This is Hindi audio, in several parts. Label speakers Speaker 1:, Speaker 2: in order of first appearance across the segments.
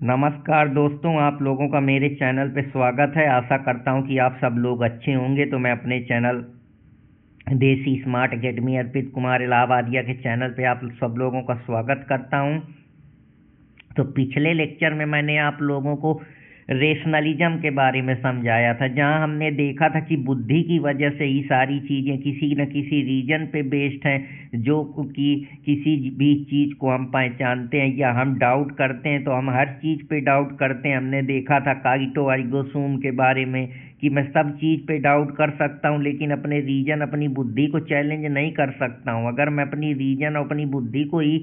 Speaker 1: नमस्कार दोस्तों, आप लोगों का मेरे चैनल पे स्वागत है। आशा करता हूँ कि आप सब लोग अच्छे होंगे। तो मैं अपने चैनल देसी स्मार्ट अकेडमी अर्पित कुमार इलाहाबादिया के चैनल पे आप सब लोगों का स्वागत करता हूँ। तो पिछले लेक्चर में मैंने आप लोगों को रेशनलिज्म के बारे में समझाया था, जहाँ हमने देखा था कि बुद्धि की वजह से ही सारी चीज़ें किसी न किसी रीजन पे बेस्ड हैं। जो कि किसी भी चीज़ को हम पहचानते हैं या हम डाउट करते हैं, तो हम हर चीज़ पे डाउट करते हैं। हमने देखा था काइटो एर्गो सुम के बारे में कि मैं सब चीज़ पे डाउट कर सकता हूँ, लेकिन अपने रीजन अपनी बुद्धि को चैलेंज नहीं कर सकता हूँ। अगर मैं अपनी रीजन और अपनी बुद्धि को ही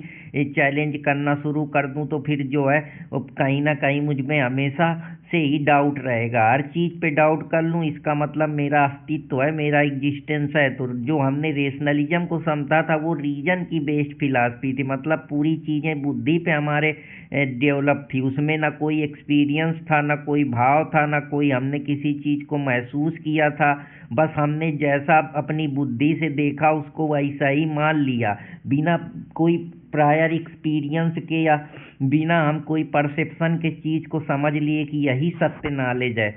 Speaker 1: चैलेंज करना शुरू कर दूँ, तो फिर जो है वो कहीं ना कहीं मुझ में हमेशा से ही डाउट रहेगा। हर चीज़ पे डाउट कर लूँ, इसका मतलब मेरा अस्तित्व है, मेरा एग्जिस्टेंस है। तो जो हमने रेशनलिज्म को समझा था वो रीजन की बेस्ड फिलॉसफी थी, मतलब पूरी चीज़ें बुद्धि पे हमारे डेवलप थी। उसमें ना कोई एक्सपीरियंस था, ना कोई भाव था, ना कोई हमने किसी चीज़ को महसूस किया था। बस हमने जैसा अपनी बुद्धि से देखा उसको वैसा ही मान लिया, बिना कोई प्रायर एक्सपीरियंस के या बिना हम कोई परसेप्शन के चीज़ को समझ लिए कि यही सत्य नॉलेज है।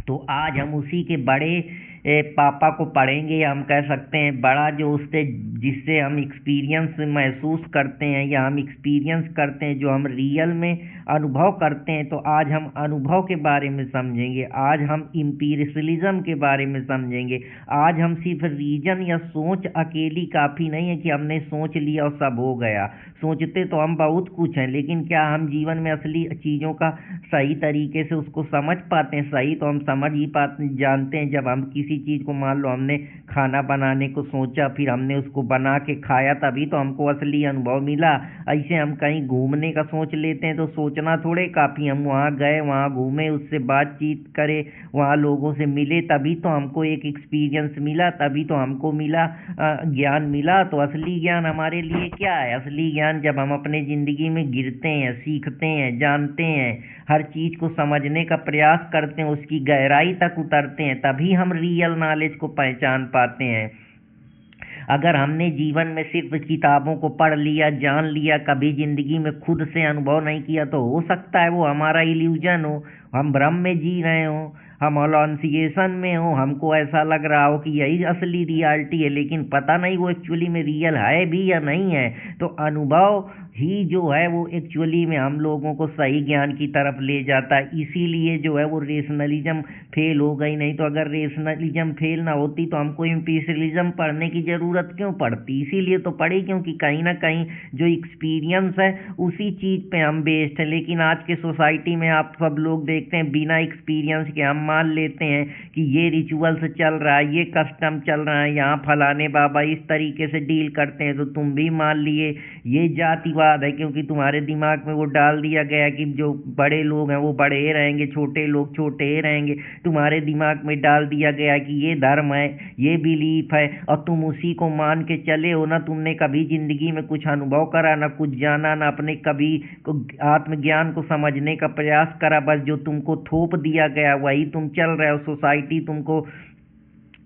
Speaker 1: तो आज हम उसी के बड़े पापा को पढ़ेंगे, या हम कह सकते हैं बड़ा, जो उससे जिससे हम एक्सपीरियंस महसूस करते हैं या हम एक्सपीरियंस करते हैं, जो हम रियल में अनुभव करते हैं। तो आज हम अनुभव के बारे में समझेंगे, आज हम इम्पीरियलिज्म के बारे में समझेंगे। आज हम सिर्फ रीजन या सोच अकेली काफ़ी नहीं है कि हमने सोच लिया और सब हो गया। सोचते तो हम बहुत कुछ हैं, लेकिन क्या हम जीवन में असली चीज़ों का सही तरीके से उसको समझ पाते हैं? सही तो हम समझ ही पाते जानते हैं जब हम किसी चीज़ को, मान लो हमने खाना बनाने को सोचा, फिर हमने उसको बना के खाया, तभी तो हमको असली अनुभव मिला। ऐसे हम कहीं घूमने का सोच लेते हैं तो सोचना थोड़े काफ़ी, हम वहाँ गए, वहाँ घूमे, उससे बातचीत करे, वहाँ लोगों से मिले, तभी तो हमको एक एक्सपीरियंस मिला, तभी तो हमको मिला ज्ञान मिला। तो असली ज्ञान हमारे लिए क्या है? असली ज्ञान जब हम अपने ज़िंदगी में गिरते हैं, सीखते हैं, जानते हैं, हर चीज़ को समझने का प्रयास करते हैं, उसकी गहराई तक उतरते हैं, तभी हम रियल नॉलेज को पहचान पाते हैं। अगर हमने जीवन में सिर्फ किताबों को पढ़ लिया, जान लिया, कभी ज़िंदगी में खुद से अनुभव नहीं किया, तो हो सकता है वो हमारा इल्यूजन हो, हम भ्रम में जी रहे हों, हम हॉलोसिनेशन में हो, हमको ऐसा लग रहा हो कि यही असली रियलिटी है, लेकिन पता नहीं वो एक्चुअली में रियल है भी या नहीं है। तो अनुभव ही जो है वो एक्चुअली में हम लोगों को सही ज्ञान की तरफ ले जाता है। इसीलिए जो है वो रेशनलिज्म फेल हो गई। नहीं तो अगर रेशनलिज्म फेल ना होती तो हमको इम्पीरियलिज्म पढ़ने की ज़रूरत क्यों पड़ती? इसीलिए तो पढ़ी, क्योंकि कहीं ना कहीं जो एक्सपीरियंस है उसी चीज़ पे हम बेस्ड हैं। लेकिन आज के सोसाइटी में आप सब लोग देखते हैं, बिना एक्सपीरियंस के हम मान लेते हैं कि ये रिचुअल्स चल रहा है, ये कस्टम चल रहा है, यहाँ फलाने बाबा इस तरीके से डील करते हैं, तो तुम भी मान लिए। ये जातिवाद है, क्योंकि तुम्हारे दिमाग में वो डाल दिया गया कि जो बड़े लोग हैं वो बड़े ही रहेंगे, छोटे लोग छोटे ही रहेंगे। तुम्हारे दिमाग में डाल दिया गया कि ये धर्म है, ये बिलीफ है, और तुम उसी को मान के चले हो ना। तुमने कभी जिंदगी में कुछ अनुभव करा, ना कुछ जाना, ना अपने कभी आत्मज्ञान को समझने का प्रयास करा। बस जो तुमको थोप दिया गया वही तुम चल रहे हो। सोसाइटी तुमको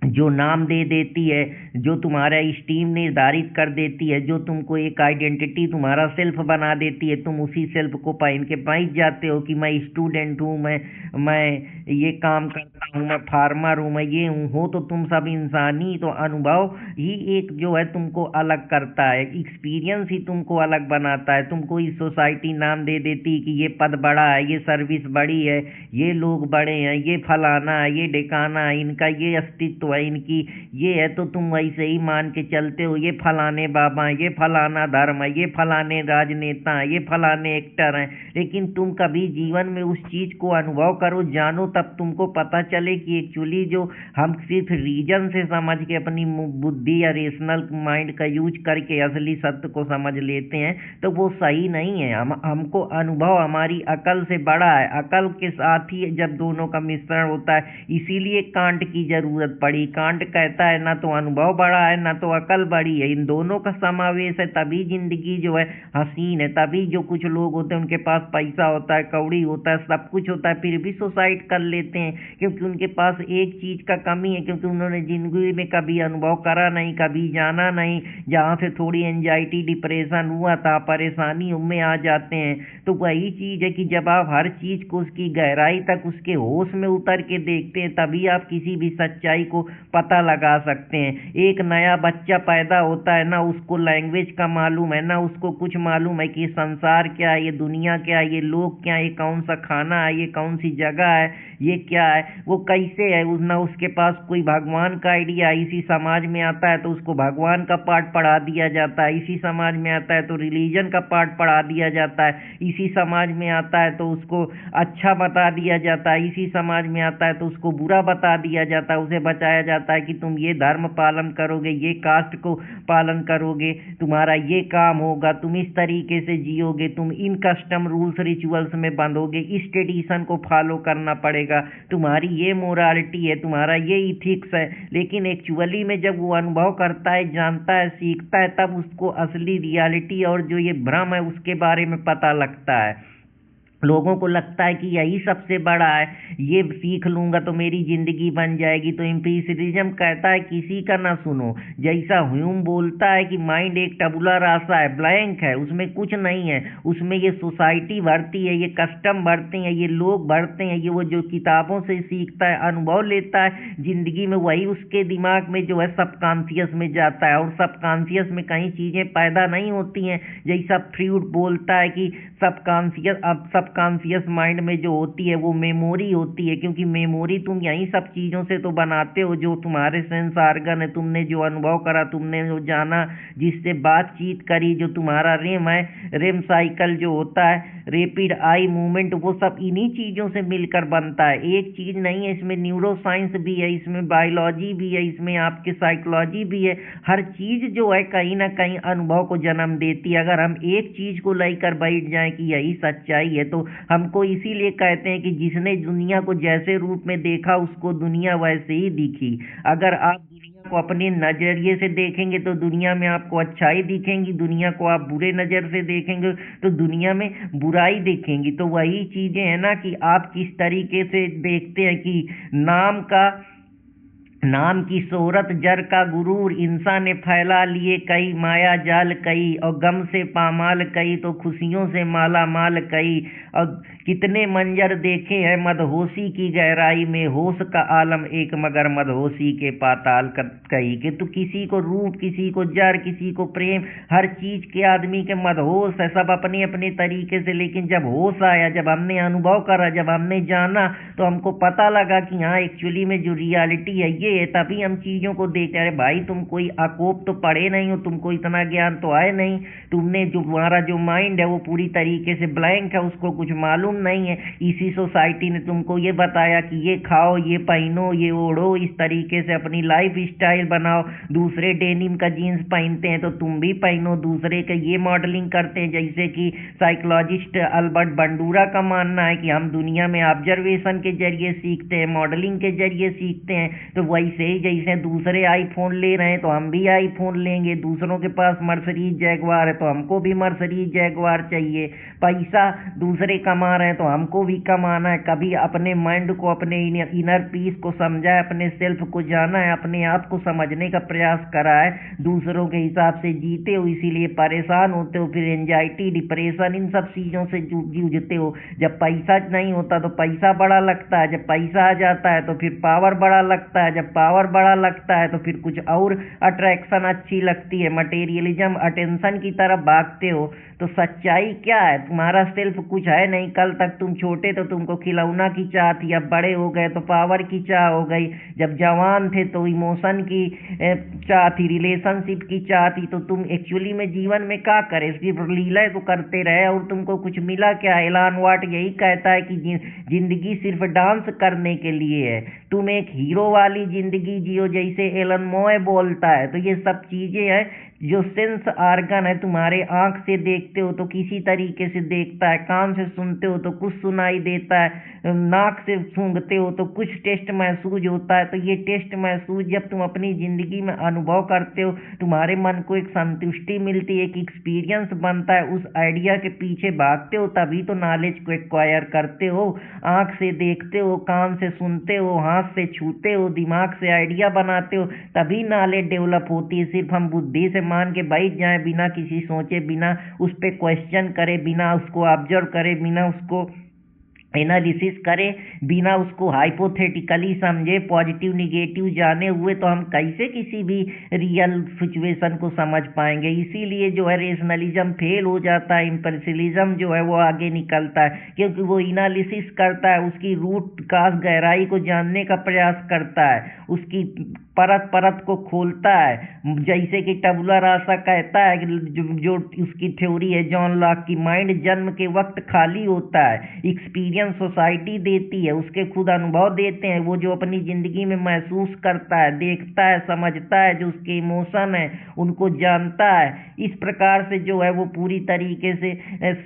Speaker 1: जो नाम दे देती है, जो तुम्हारा स्टीम निर्धारित कर देती है, जो तुमको एक आइडेंटिटी तुम्हारा सेल्फ बना देती है, तुम उसी सेल्फ को पहन के बैठ जाते हो कि मैं स्टूडेंट हूँ, मैं ये काम करता हूँ, मैं फार्मर हूँ, मैं ये हूँ। हो तो तुम सब इंसानी। तो अनुभव ही एक जो है तुमको अलग करता है, एक्सपीरियंस ही तुमको अलग बनाता है। तुमको इस सोसाइटी नाम दे देती है कि ये पद बड़ा है, ये सर्विस बड़ी है, ये लोग बड़े हैं, ये फलाना है, ये ढिकाना है, इनका ये अस्तित्व है, इनकी ये है, तो तुम वैसे ही मान के चलते हो। ये फलाने बाबा हैं, ये फलाना धर्म है, ये फलाने राजनेता हैं, ये फलाने एक्टर हैं। लेकिन तुम कभी जीवन में उस चीज़ को अनुभव करो, जानो, तब तुमको पता चले कि एक्चुअली जो हम सिर्फ रीजन से समझ के अपनी बुद्धि या रेशनल माइंड का यूज करके असली सत्य को समझ लेते हैं, तो वो सही नहीं है। हमको अनुभव हमारी अकल से बड़ा है, अकल के साथ ही जब दोनों का मिश्रण होता है, इसीलिए कांट की जरूरत पड़ी। कांट कहता है ना तो अनुभव अनुभव बड़ा है ना तो अकल बड़ी है, इन दोनों का समावेश है तभी जिंदगी जो है हसीन है। तभी जो कुछ लोग होते हैं उनके पास पैसा होता है, कौड़ी होता है, सब कुछ होता है, फिर भी सुसाइड कर लेते हैं क्योंकि उनके पास एक चीज का कमी है, क्योंकि उन्होंने जिंदगी में कभी अनुभव करा नहीं, कभी जाना नहीं, जहाँ से थोड़ी एंजाइटी डिप्रेशन हुआ था, परेशानी उनमें आ जाते हैं। तो वही चीज है कि जब आप हर चीज को उसकी गहराई तक उसके होश में उतर के देखते हैं तभी आप किसी भी सच्चाई को पता लगा सकते हैं। एक नया बच्चा पैदा होता है ना, उसको लैंग्वेज का मालूम है ना, उसको कुछ मालूम है कि संसार क्या है, ये दुनिया क्या है, ये लोग क्या है, ये कौन सा खाना है, ये कौन सी जगह है, ये क्या है, वो कैसे है, ना उसके पास कोई भगवान का आइडिया। इसी समाज में आता है तो उसको भगवान का पाठ पढ़ा दिया जाता है, इसी समाज में आता है तो रिलीजन का पाठ पढ़ा दिया जाता है, इसी समाज में आता है तो उसको अच्छा बता दिया जाता है, इसी समाज में आता है तो उसको बुरा बता दिया जाता है, उसे बचाया जाता है कि तुम ये धर्म पालन करोगे, ये कास्ट को पालन करोगे, तुम्हारा ये काम होगा, तुम इस तरीके से जियोगे, तुम इन कस्टम रूल्स रिचुअल्स में बंधोगे, इस ट्रेडिशन को फॉलो करना पड़ेगा, तुम्हारी ये मोरालिटी है, तुम्हारा ये इथिक्स है। लेकिन एक्चुअली में जब वो अनुभव करता है, जानता है, सीखता है, तब उसको असली रियलिटी और जो ये भ्रम है उसके बारे में पता लगता है। लोगों को लगता है कि यही सबसे बड़ा है, ये सीख लूंगा तो मेरी जिंदगी बन जाएगी। तो एम्पिरिसिज्म कहता है किसी का ना सुनो। जैसा ह्यूम बोलता है कि माइंड एक टबुला रासा है, ब्लैंक है, उसमें कुछ नहीं है, उसमें ये सोसाइटी भरती है, ये कस्टम भरते हैं, ये लोग भरते हैं, ये वो जो किताबों से सीखता है, अनुभव लेता है जिंदगी में, वही उसके दिमाग में जो है सबकॉन्शियस में जाता है। और सबकॉन्शियस में कई चीजें पैदा नहीं होती हैं। जैसा फ्रूड बोलता है कि सबकॉन्शियस माइंड में जो होती है वो मेमोरी होती है, क्योंकि मेमोरी तुम यही सब चीज़ों से तो बनाते हो जो तुम्हारे सेंस ऑर्गन है, तुमने जो अनुभव करा, तुमने जो जाना, जिससे बातचीत करी, जो तुम्हारा रेम है, रेम साइकिल जो होता है, रेपिड आई मूवमेंट, वो सब इन्हीं चीज़ों से मिलकर बनता है। एक चीज़ नहीं है, इसमें न्यूरो साइंस भी है, इसमें बायोलॉजी भी है, इसमें आपके साइकोलॉजी भी है। हर चीज़ जो है कहीं ना कहीं अनुभव को जन्म देती है। अगर हम एक चीज़ को लेकर बैठ जाएं कि यही सच्चाई है तो हमको इसीलिए कहते हैं कि जिसने दुनिया को जैसे रूप में देखा उसको दुनिया वैसे ही दिखी। अगर आप दुनिया को अपने नजरिए से देखेंगे तो दुनिया में आपको अच्छाई दिखेंगी, दुनिया को आप बुरे नज़र से देखेंगे तो दुनिया में बुराई देखेंगी। तो वही चीज़ें हैं ना कि आप किस तरीके से देखते हैं कि नाम की शोहरत, जर का गुरूर, इंसान ने फैला लिए कई, माया जाल कई, और गम से पामाल कई तो खुशियों से माला माल कई। और कितने मंजर देखे हैं मदहोशी की गहराई में, होश का आलम एक मगर मदहोशी के पाताल कई। कि तो किसी को रूप, किसी को जर, किसी को प्रेम, हर चीज के आदमी के मदहोश है, सब अपने अपने तरीके से। लेकिन जब होश आया, जब हमने अनुभव करा, जब हमने जाना, तो हमको पता लगा कि हाँ एक्चुअली में जो रियलिटी है ये है। तभी हम चीजों को देखते। अरे भाई तुम कोई अकोप तो पढ़े नहीं हो, तुमको इतना ज्ञान तो आए नहीं, तुमने जो तुम्हारा जो माइंड है वो पूरी तरीके से ब्लैंक है, उसको कुछ मालूम नहीं है। इसी सोसाइटी ने तुमको ये बताया कि ये खाओ, ये पहनो, ये ओढ़ो, इस तरीके से अपनी लाइफ स्टाइल बनाओ। दूसरे डेनिम का जीन्स पहनते हैं तो तुम भी पहनो, दूसरे का ये मॉडलिंग करते हैं। जैसे कि साइकोलॉजिस्ट अल्बर्ट बंडूरा का मानना है कि हम दुनिया में ऑब्जर्वेशन के जरिए सीखते हैं, मॉडलिंग के जरिए सीखते हैं। तो वैसे ही जैसे दूसरे आईफोन ले रहे हैं तो हम भी आईफोन लेंगे, दूसरों के पास मर्सिडीज जैगवार है तो हमको भी मर्सिडीज जैगवार चाहिए। पैसा दूसरे कमा रहे हैं तो हमको भी कमाना है। कभी अपने माइंड को, अपने इनर पीस को समझा है, अपने सेल्फ को जाना है, अपने आप को समझने का प्रयास करा है, दूसरों के हिसाब से जीते हो, इसीलिए परेशान होते हो, फिर एंजाइटी, डिप्रेशन, इन सब चीज़ों से जूझते हो। जब पैसा नहीं होता तो पैसा बड़ा लगता है, जब पैसा आ जाता है तो फिर पावर बड़ा लगता है, जब पावर बड़ा लगता है तो फिर कुछ और अट्रैक्शन अच्छी लगती है, मटेरियलिज्म, अटेंशन की तरफ भागते हो। तो सच्चाई क्या है? तुम्हारा सेल्फ कुछ है नहीं। कल तक तुम छोटे तो तुमको खिलौना की चाह थी, अब बड़े हो गए तो पावर की चाह हो गई, जब जवान थे तो इमोशन की चाह थी, रिलेशनशिप की चाह थी। तो तुम एक्चुअली में जीवन में क्या करे? सिर्फ लीला तो करते रहे और तुमको कुछ मिला क्या? एलन वाट यही कहता है कि जिंदगी सिर्फ डांस करने के लिए है, तुम एक हीरो वाली जिंदगी जियो, जैसे एलन मॉय बोलता है। तो ये सब चीजें हैं जो सेंस आर्गन है, तुम्हारे आँख से देखते हो तो किसी तरीके से देखता है, कान से सुनते हो तो कुछ सुनाई देता है, नाक से सूंघते हो तो कुछ टेस्ट महसूस होता है। तो ये टेस्ट महसूस जब तुम अपनी ज़िंदगी में अनुभव करते हो, तुम्हारे मन को एक संतुष्टि मिलती है, एक एक्सपीरियंस बनता है, उस आइडिया के पीछे भागते हो, तभी तो नॉलेज को एक्वायर करते हो। आँख से देखते हो, कान से सुनते हो, हाथ से छूते हो, दिमाग से आइडिया बनाते हो, तभी नॉलेज डेवलप होती है। सिर्फ हम बुद्धि से मान के बैठ जाएं, बिना किसी सोचे, बिना उस पर क्वेश्चन करे, बिना उसको ऑब्जर्व करे, बिना उसको एनालिसिस करे, बिना उसको हाइपोथेटिकली समझे, पॉजिटिव निगेटिव जाने हुए, तो हम कैसे किसी भी रियल सिचुएशन को समझ पाएंगे। इसीलिए जो है रेशनलिज्म फेल हो जाता है, इम्पल्सिलिज्म जो है वो आगे निकलता है, क्योंकि वो एनालिसिस करता है, उसकी रूट काज गहराई को जानने का प्रयास करता है, उसकी परत परत को खोलता है। जैसे कि टबुला रासा कहता है कि जो उसकी थ्योरी है जॉन लॉक की, माइंड जन्म के वक्त खाली होता है, एक्सपीरियंस सोसाइटी देती है, उसके खुद अनुभव देते हैं, वो जो अपनी ज़िंदगी में महसूस करता है, देखता है, समझता है, जो उसके इमोशन है उनको जानता है। इस प्रकार से जो है वो पूरी तरीके से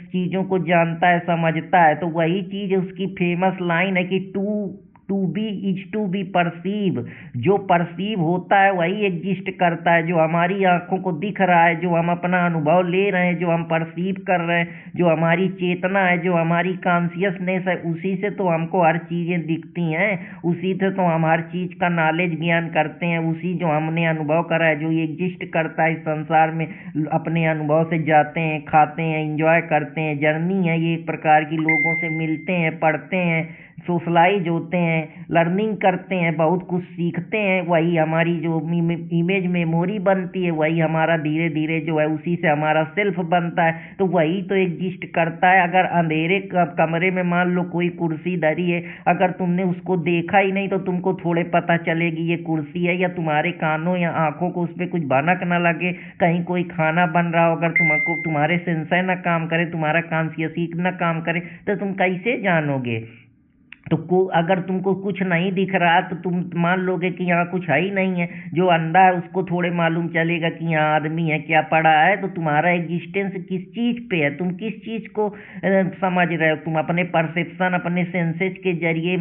Speaker 1: चीज़ों को जानता है, समझता है। तो वही चीज़ उसकी फेमस लाइन है कि to be is to be perceive. जो परसीव होता है वही एग्जिस्ट करता है, जो हमारी आंखों को दिख रहा है, जो हम अपना अनुभव ले रहे हैं, जो हम परसीव कर रहे हैं, जो हमारी चेतना है, जो हमारी कॉन्शियसनेस है, उसी से तो हमको हर चीज़ें दिखती हैं, उसी से तो हम हर चीज़ का नॉलेज ज्ञान करते हैं। उसी जो हमने अनुभव करा है, जो एग्जिस्ट करता है इस संसार में, अपने अनुभव से जाते हैं, खाते हैं, इंजॉय करते हैं। जर्नी है ये, एक प्रकार की, लोगों से मिलते हैं, पढ़ते हैं, सोशलाइज होते हैं, लर्निंग करते हैं, बहुत कुछ सीखते हैं। वही हमारी जो इमेज मेमोरी बनती है, वही हमारा धीरे धीरे जो है उसी से हमारा सेल्फ बनता है। तो वही तो एग्जिस्ट करता है। अगर अंधेरे कमरे में मान लो कोई कुर्सी धरी है, अगर तुमने उसको देखा ही नहीं तो तुमको थोड़े पता चलेगी ये कुर्सी है, या तुम्हारे कानों या आंखों को उस पर कुछ भनक ना लगे, कहीं कोई खाना बन रहा हो, अगर तुमको तुम्हारे सेंसर ना काम करे, तुम्हारा कॉन्शियस ना काम करे, तो तुम कैसे जानोगे। तो अगर तुमको कुछ नहीं दिख रहा तो तुम मान लोगे कि यहाँ कुछ है ही नहीं है। जो अंधा है उसको थोड़े मालूम चलेगा कि यहाँ आदमी है, क्या पड़ा है। तो तुम्हारा एग्जिस्टेंस किस चीज़ पे है, तुम किस चीज़ को समझ रहे हो। तुम अपने परसेप्शन, अपने सेंसेस के जरिए,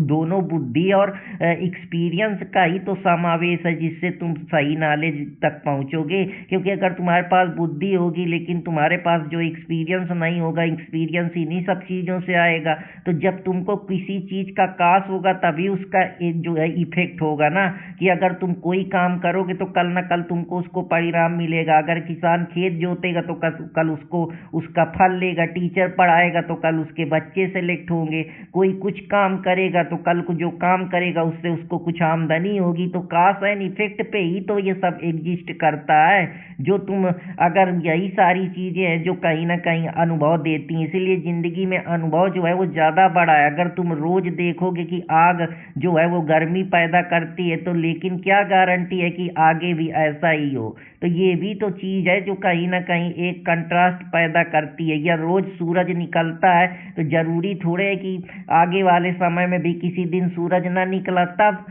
Speaker 1: दोनों बुद्धि और एक्सपीरियंस का ही तो समावेश है, जिससे तुम सही नॉलेज तक पहुँचोगे। क्योंकि अगर तुम्हारे पास बुद्धि होगी लेकिन तुम्हारे पास जो एक्सपीरियंस नहीं होगा, एक्सपीरियंस इन्हीं सब चीज़ों से आएगा। तो जब तुमको किसी चीज़ का काश होगा तभी उसका जो है इफेक्ट होगा ना, कि अगर तुम कोई काम करोगे तो कल ना कल तुमको उसको परिणाम मिलेगा। अगर किसान खेत जोतेगा तो कल उसको उसका फल लेगा, टीचर पढ़ाएगा तो कल उसके बच्चे सेलेक्ट होंगे, कोई कुछ काम करेगा तो कल को जो काम करेगा उससे उसको कुछ आमदनी होगी। तो काश एंड इफेक्ट पे ही तो ये सब एग्जिस्ट करता है। जो तुम, अगर यही सारी चीज़ें हैं जो कहीं ना कहीं अनुभव देती हैं, इसीलिए ज़िंदगी में अनुभव जो है वो ज़्यादा बड़ा है। अगर तुम रोज देखोगे कि आग जो है वो गर्मी पैदा करती है, तो लेकिन क्या गारंटी है कि आगे भी ऐसा ही हो। तो ये भी तो चीज़ है जो कहीं ना कहीं एक कंट्रास्ट पैदा करती है। या रोज सूरज निकलता है तो जरूरी थोड़े है कि आगे वाले समय में भी किसी दिन सूरज ना निकला, तब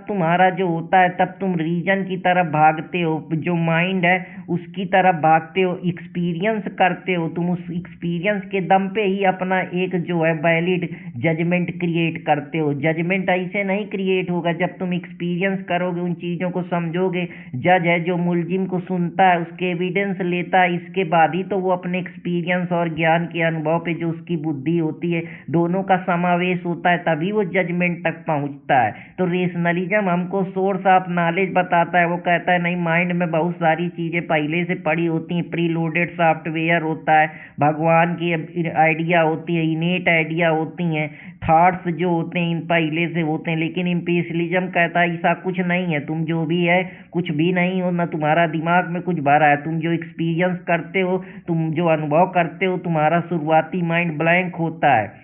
Speaker 1: तुम्हारा जो होता है, तब तुम रीजन की तरफ भागते हो, जो माइंड है उसकी तरफ भागते हो, एक्सपीरियंस करते हो। तुम उस एक्सपीरियंस के दम पे ही अपना एक जो है वैलिड जजमेंट क्रिएट करते हो। जजमेंट ऐसे नहीं क्रिएट होगा, जब तुम एक्सपीरियंस करोगे, उन चीज़ों को समझोगे। जज है जो मुलजिम को सुनता है, उसके एविडेंस लेता है, इसके बाद ही तो वो अपने एक्सपीरियंस और ज्ञान के अनुभव पे जो उसकी बुद्धि होती है, दोनों का समावेश होता है, तभी वो जजमेंट तक पहुंचता है। तो रेशनलिज्म हमको सोर्स ऑफ नॉलेज बताता है। वो कहता है नहीं, माइंड में बहुत सारी चीज़ें पहले से पड़ी होती हैं, प्री लोडेड सॉफ्टवेयर होता है, भगवान की आइडिया होती है, इनेट आइडिया होती हैं, थॉट्स जो होते हैं इन पहले से होते हैं। लेकिन इम्पीरियलिज्म कहता है ऐसा कुछ नहीं है, तुम जो भी है कुछ भी नहीं हो, ना तुम्हारा दिमाग में कुछ भरा है। तुम जो एक्सपीरियंस करते हो, तुम जो अनुभव करते हो, तुम्हारा शुरुआती माइंड ब्लैंक होता है।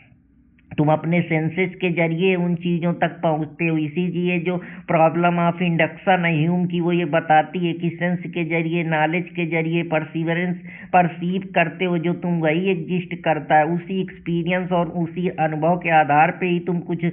Speaker 1: तुम अपने सेंसेस के जरिए उन चीज़ों तक पहुंचते हो। इसीलिए जो प्रॉब्लम ऑफ इंडक्शन है ह्यूम की, वो ये बताती है कि सेंस के जरिए, नॉलेज के जरिए परसीव करते हो, जो तुम वही एग्जिस्ट करता है। उसी एक्सपीरियंस और उसी अनुभव के आधार पे ही तुम कुछ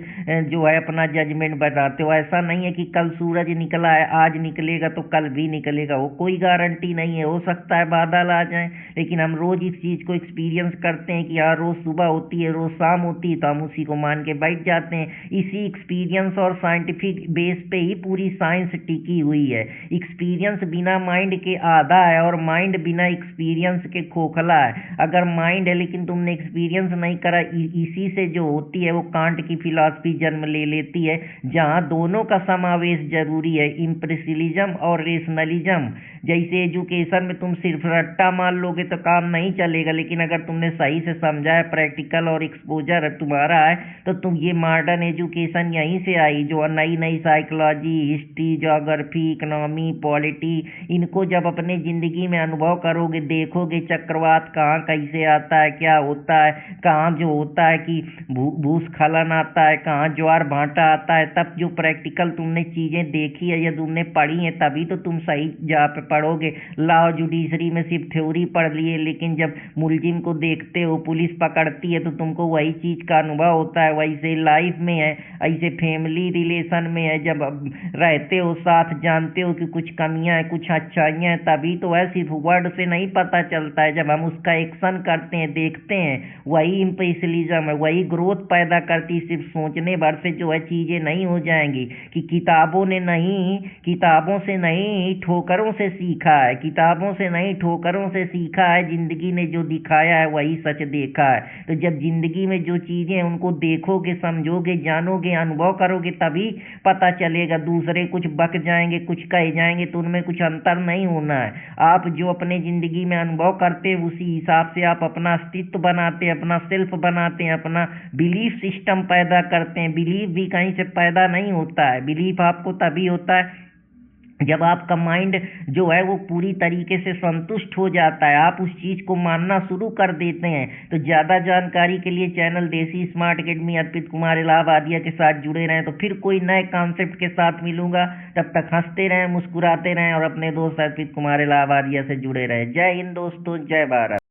Speaker 1: जो है अपना जजमेंट बताते हो। ऐसा नहीं है कि कल सूरज निकला है, आज निकलेगा तो कल भी निकलेगा, वो कोई गारंटी नहीं है। हो सकता है बादल आ जाए, लेकिन हम रोज इस चीज़ को एक्सपीरियंस करते हैं कि यार रोज सुबह होती है, रोज शाम होती है, तो हम उसी को मान के बैठ जाते हैं। इसी एक्सपीरियंस और साइंटिफिक बेस पे ही पूरी साइंस टिकी हुई है। एक्सपीरियंस बिना माइंड के आधा है और माइंड बिना एक्सपीरियंस के खोखला है। अगर माइंड है लेकिन तुमने एक्सपीरियंस नहीं करा, इसी से जो होती है वो कांट की फिलॉसफी जन्म ले लेती है, जहाँ दोनों का समावेश जरूरी है, इम्प्रेसिलिज्म और रेशनलिज्म। जैसे एजुकेशन में तुम सिर्फ रट्टा मान लोगे तो काम नहीं चलेगा, लेकिन अगर तुमने सही से समझा है, प्रैक्टिकल और एक्सपोजर तुम्हारा है, तो तुम ये मॉडर्न एजुकेशन यहीं से आई, जो नई नई psychology, history, geography, economy, polity, इनको जब अपने ज़िंदगी में अनुभव करोगे, देखोगे चक्रवात कहाँ कैसे आता है, क्या होता है, कहाँ जो होता है कि भूस्खलन आता है, कहाँ ज्वार भाटा आता है, तब जो प्रैक्टिकल तुमने चीज़ें देखी है या तुमने पढ़ी हैं, तभी तो तुम सही जगह पे पढ़ोगे। लॉ जुडिशरी में सिर्फ थ्योरी पढ़ लिए, लेकिन जब मुलजिम को देखते हो, पुलिस पकड़ती है, तो तुमको वही चीज़ का अनुभव होता है। वैसे लाइफ में है, ऐसे फैमिली रिलेशन में है, जब रहते हो साथ, जानते हो कि कुछ कमियां हैं, कुछ अच्छाइयाँ हैं, तभी तो है। सिर्फ वर्ड से नहीं पता चलता है, जब हम उसका एक्शन करते हैं, देखते हैं, वही इम्पेशलिज्म है, वही ग्रोथ पैदा करती है। सिर्फ सोचने भर से जो है चीज़ें नहीं हो जाएंगी कि किताबों से नहीं ठोकरों से सीखा है, किताबों से नहीं ठोकरों से सीखा है, जिंदगी ने जो दिखाया है वही सच देखा है। तो जब जिंदगी में जो चीज़ें हैं उनको देखोगे, समझोगे, जानोगे, अनुभव करोगे, तभी पता चलेगा। दूसरे कुछ बक जाएंगे, कुछ कह जाएंगे, तो उनमें कुछ अंतर नहीं होना है। आप जो अपने ज़िंदगी में अनुभव करते हैं, उसी हिसाब से आप अपना अस्तित्व बनाते हैं, अपना सेल्फ बनाते हैं, अपना बिलीफ सिस्टम पैदा करते हैं। बिलीफ भी कहीं से पैदा नहीं होता है, बिलीफ आपको तभी होता है जब आपका माइंड जो है वो पूरी तरीके से संतुष्ट हो जाता है, आप उस चीज़ को मानना शुरू कर देते हैं। तो ज़्यादा जानकारी के लिए चैनल देसी स्मार्ट अकेडमी अर्पित कुमार इलाहाबादिया के साथ जुड़े रहें। तो फिर कोई नए कॉन्सेप्ट के साथ मिलूंगा, तब तक हंसते रहें, मुस्कुराते रहें और अपने दोस्त अर्पित कुमार इलाहाबादिया से जुड़े रहें। जय हिंद दोस्तों, जय भारत।